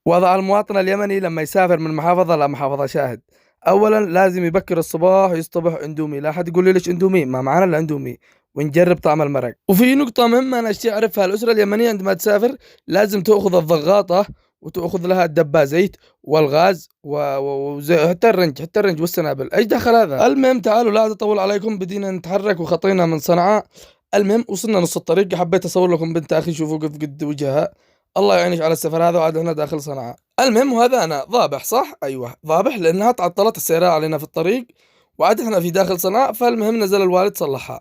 وضع المواطن اليمني لما يسافر من محافظة لمحافظة شاهد. أولا لازم يبكر الصباح يصطبح اندومي، لا حد يقول لي ليش اندومي، ما معانا الا اندومي، ونجرب طعم المرق. وفي نقطة مهمة أنا أشتي أعرفها، الأسرة اليمنية عندما تسافر لازم تأخذ الضغاطة وتأخذ لها الدبا زيت والغاز حتى الرنج والسنابل. ايش دخل هذا؟ المهم تعالوا لا تطول عليكم، بدينا نتحرك وخطينا من صنعاء. المهم وصلنا نص الطريق، حبيت اصور لكم بنت اخي شوفوا كيف قد وجهها. الله يعينك على السفر هذا، وعاد هنا داخل صنعاء. المهم وهذا انا ضابح صح، ايوه ضابح، لانها تعطلت السيارة علينا في الطريق، وعاد احنا في داخل صنعاء. فالمهم نزل الوالد صلحها،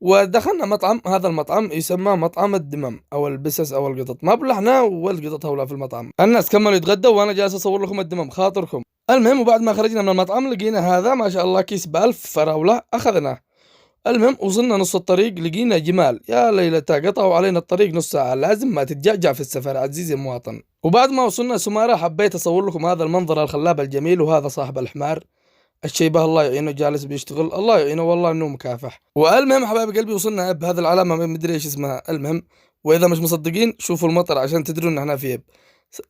ودخلنا مطعم. هذا المطعم يسمى مطعم الدمم او البسس او القطط، ما بلحنا والقطط هولا في المطعم. الناس كملوا يتغدوا وانا جالس اصور لكم الدمم خاطركم. المهم وبعد ما خرجنا من المطعم لقينا هذا ما شاء الله كيس ب1000 فراولة اخذناه. المهم وصلنا نص الطريق لقينا جمال، يا ليلتا قطعوا علينا الطريق نص ساعة. لازم ما تتجعجع في السفر عزيزي المواطن. وبعد ما وصلنا سمارة حبيت اصور لكم هذا المنظر الخلاب الجميل، وهذا صاحب الحمار الشيبة الله يعينه جالس بيشتغل، الله يعينه والله انه مكافح. والمهم حبايب قلبي وصلنا اب، هذه العلامة ما مدري ايش اسمها. المهم واذا مش مصدقين شوفوا المطر عشان تدرون ان احنا في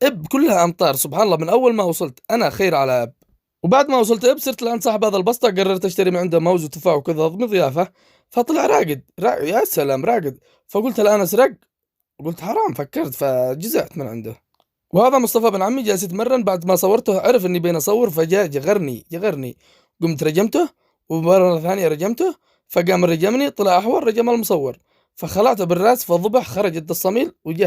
اب كلها امطار سبحان الله. من اول ما وصلت انا خير على اب. وبعد ما وصلت اب صرت لان صاحب هذا البسطة قررت اشتري من عنده موز وتفاح وكذا ضمن ضيافة. فطلع راقد يا سلام راقد. فقلت الان اسرق، قلت حرام، فكرت فجزعت من عنده. وهذا مصطفى بن عمي جالس يتمرن، بعد ما صورته عرف اني بين اصور فجاء جغرني. قمت رجمته، ومرة ثانية رجمته، فقام رجمني، طلع احول رجم المصور، فخلعته بالراس فضبح، خرجت الصميل وجه